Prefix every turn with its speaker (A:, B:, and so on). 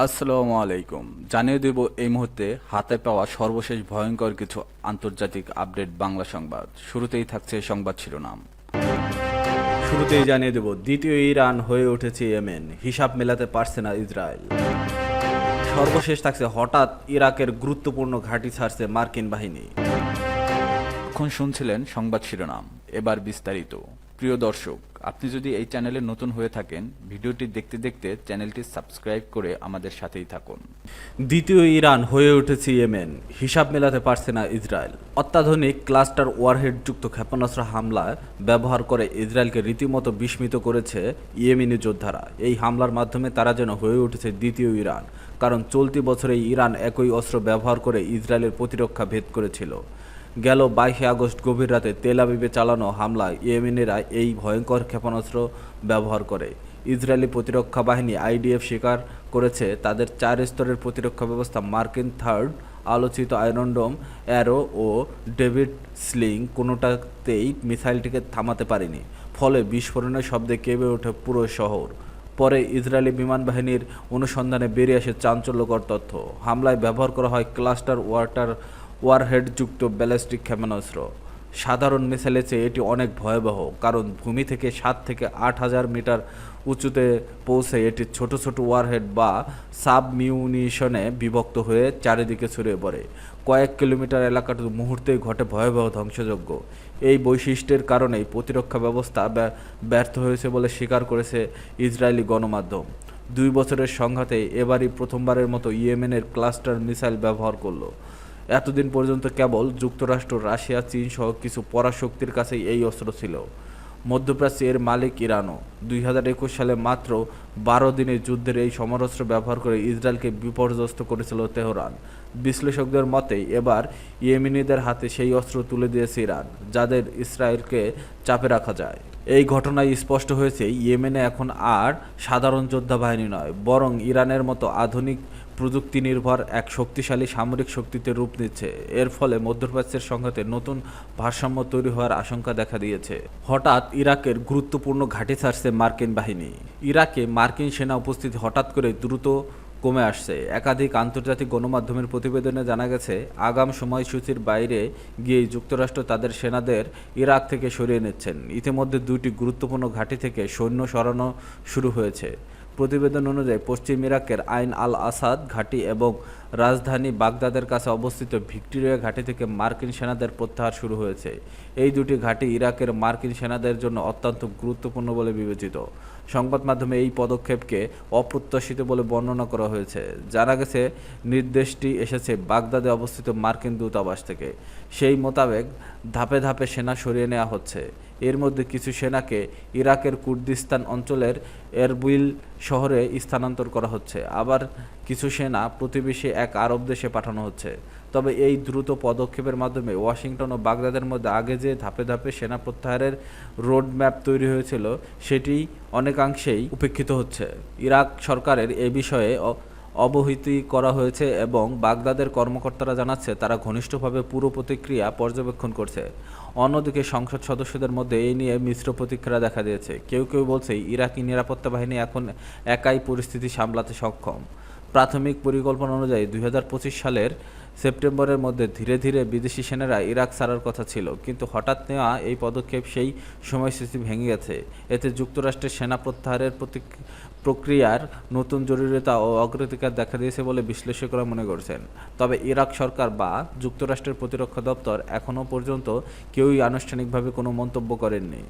A: আসসালামু আলাইকুম। জানিয়ে দেব এই মুহূর্তে হাতে পাওয়া সর্বশেষ ভয়ঙ্কর কিছু আন্তর্জাতিক আপডেট বাংলা সংবাদ। শুরুতেই থাকছে সংবাদ শিরোনাম।
B: শুরুতেই জানিয়ে দেব, দ্বিতীয় ইরান হয়ে উঠেছে ইয়েমেন, হিসাব মেলাতে পারছে না ইসরায়েল। সর্বশেষ থাকছে, হঠাৎ ইরাকের গুরুত্বপূর্ণ ঘাঁটি ছাড়ছে মার্কিন বাহিনী।
A: এখন শুনছিলেন সংবাদ শিরোনাম, এবার বিস্তারিত। প্রিয় দর্শক, আপনি যদি এই চ্যানেলে নতুন হয়ে থাকেন, ভিডিওটি দেখতে দেখতে চ্যানেলটি সাবস্ক্রাইব করে আমাদের সাথেই থাকুন।
B: দ্বিতীয় ইরান হয়ে উঠেছে ইয়েমেন, হিসাব মেলাতে পারছে না ইসরায়েল। অত্যাধুনিক ক্লাস্টার ওয়ারহেড যুক্ত ক্ষেপণাস্ত্র হামলা ব্যবহার করে ইসরায়েলকে রীতিমতো বিস্মিত করেছে ইয়েমেনি যোদ্ধারা। এই হামলার মাধ্যমে তারা যেন হয়ে উঠেছে দ্বিতীয় ইরান, কারণ চলতি বছরে ইরান একই অস্ত্র ব্যবহার করে ইসরায়েলের প্রতিরক্ষা ভেদ করেছিল। গেল 22 আগস্ট গভীর রাতে তেল আবিবে চালানো হামলায় ইয়েমেনিরা এই ভয়ঙ্কর ক্ষেপণাস্ত্র ব্যবহার করে। ইসরায়েলি প্রতিরক্ষা বাহিনী আইডিএফ স্বীকার করেছে, তাদের 4 স্তরের প্রতিরক্ষা ব্যবস্থা মার্কিন থার্ড আলোচিত আয়রন ডোম, অ্যারো ও ডেভিড স্লিং কোনোটাতেই মিসাইলটিকে থামাতে পারেনি। ফলে বিস্ফোরণের শব্দে কেঁপে ওঠে পুরো শহর। পরে ইসরায়েলি বিমান বাহিনীর অনুসন্ধানে বেরিয়ে আসে চাঞ্চল্যকর তথ্য। হামলায় ব্যবহার করা হয় ক্লাস্টার ওয়ারহেডযুক্ত ব্যালিস্টিক ক্ষেপণাস্ত্র। সাধারণ মিসাইলের চেয়ে এটি অনেক ভয়াবহ, কারণ ভূমি থেকে 7 থেকে 8,000 মিটার উঁচুতে পৌঁছে এটি ছোট ছোট ওয়ারহেড বা সাবমিউনিশনে বিভক্ত হয়ে চারিদিকে ছড়িয়ে পড়ে। কয়েক কিলোমিটার এলাকাটি মুহূর্তেই ঘটে ভয়াবহ ধ্বংসযজ্ঞ। এই বৈশিষ্ট্যের কারণেই প্রতিরক্ষা ব্যবস্থা ব্যর্থ হয়েছে বলে স্বীকার করেছে ইসরায়েলি গণমাধ্যম। 2 বছরের সংঘাতে এবারই প্রথমবারের মতো ইয়েমেনের ক্লাস্টার মিসাইল ব্যবহার করলো। এতদিন পর্যন্ত কেবল যুক্তরাষ্ট্র, রাশিয়া, চীন সহ কিছু পরাশক্তির কাছেই এই অস্ত্র ছিল। মধ্যপ্রাচ্যে এর মালিক ইরানও। 2021 সালে মাত্র 12 দিনের যুদ্ধের এই সমরাস্ত্র ব্যবহার করে ইসরায়েলকে বিপর্যস্ত করেছিল তেহরান। বিশ্লেষকদের মতে এবার ইয়েমেনিদের হাতে সেই অস্ত্র তুলে দিয়েছে ইরান, যাদের ইসরায়েলকে চাপে রাখা যায়। এই ঘটনায় স্পষ্ট হয়েছে, ইয়েমেনে এখন আর সাধারণ যোদ্ধা বাহিনী নয়, বরং ইরানের মতো আধুনিক প্রযুক্তি নির্ভর এক শক্তিশালী সামরিক শক্তিতে রূপ নিচ্ছে। এর ফলে মধ্যপ্রাচ্যের সংঘাতে নতুন ভারসাম্য তৈরি হওয়ার আশঙ্কা দেখা দিয়েছে। হঠাৎ ইরাকের গুরুত্বপূর্ণ ঘাঁটি ছাড়ছে মার্কিন বাহিনী। ইরাকে মার্কিন সেনা উপস্থিতি হঠাৎ করে দ্রুত কমে আসছে। একাধিক আন্তর্জাতিক গণমাধ্যমের প্রতিবেদনে জানা গেছে, আগাম সময়সূচির বাইরে গিয়েই যুক্তরাষ্ট্র তাদের সেনাদের ইরাক থেকে সরিয়ে নিচ্ছেন। ইতিমধ্যে 2টি গুরুত্বপূর্ণ ঘাঁটি থেকে সৈন্য সরানো শুরু হয়েছে। প্রতিবেদন অনুযায়ী পশ্চিম ইরাকের আইন আল আসাদ ঘাঁটি এবং রাজধানী বাগদাদের কাছে অবস্থিত ভিক্টোরিয়া ঘাঁটি থেকে মার্কিন সেনাদের প্রত্যাহার শুরু হয়েছে। এই 2টি ঘাঁটি ইরাকের মার্কিন সেনাদের জন্য অত্যন্ত গুরুত্বপূর্ণ বলে বিবেচিত। সংবাদ মাধ্যমে এই পদক্ষেপকে অপ্রত্যাশিত বলে বর্ণনা করা হয়েছে। জানা গেছে, নির্দেশটি এসেছে বাগদাদে অবস্থিত মার্কিন দূতাবাস থেকে। সেই মোতাবেক ধাপে ধাপে সেনা সরিয়ে নেওয়া হচ্ছে। এর মধ্যে কিছু সেনাকে ইরাকের কুর্দিস্তান অঞ্চলের এরবিল শহরে স্থানান্তর করা হচ্ছে, আবার কিছু সেনা প্রতিবেশী এক আরব দেশে পাঠানো হচ্ছে। তবে এই দ্রুত পদক্ষেপের মাধ্যমে ওয়াশিংটন ও বাগদাদের মধ্যে আগে যে ধাপে ধাপে সেনা প্রত্যাহারের রোডম্যাপ তৈরি হয়েছিল, সেটি অনেকাংশেই উপেক্ষিত হচ্ছে। ইরাক সরকারের এ বিষয়ে অবহিতি করা হয়েছে এবং বাগদাদের কর্মকর্তারা জানাচ্ছে, তারা ঘনিষ্ঠভাবে পুরো প্রতিক্রিয়া পর্যবেক্ষণ করছে। অন্যদিকে সংসদ সদস্যদের মধ্যে এই নিয়ে মিশ্র প্রতিক্রিয়া দেখা দিয়েছে। কেউ কেউ বলছে, ইরাকি নিরাপত্তা বাহিনী এখন একাই পরিস্থিতি সামলাতে সক্ষম। প্রাথমিক পরিকল্পনা অনুযায়ী 2025 সালের সেপ্টেম্বরের মধ্যে ধীরে ধীরে বিদেশি সেনারা ইরাক ছাড়ার কথা ছিল, কিন্তু হঠাৎ নেওয়া এই পদক্ষেপ সেই সময়সূচি ভেঙে গেছে। এতে যুক্তরাষ্ট্রের সেনা প্রত্যাহারের প্রক্রিয়ার নতুন জরুরিতা ও অগ্রাধিকার দেখা দিয়েছে বলে বিশ্লেষকরা মনে করছেন। তবে ইরাক সরকার বা যুক্তরাষ্ট্রের প্রতিরক্ষা দপ্তর এখনও পর্যন্ত কেউই আনুষ্ঠানিকভাবে কোনো মন্তব্য করেননি।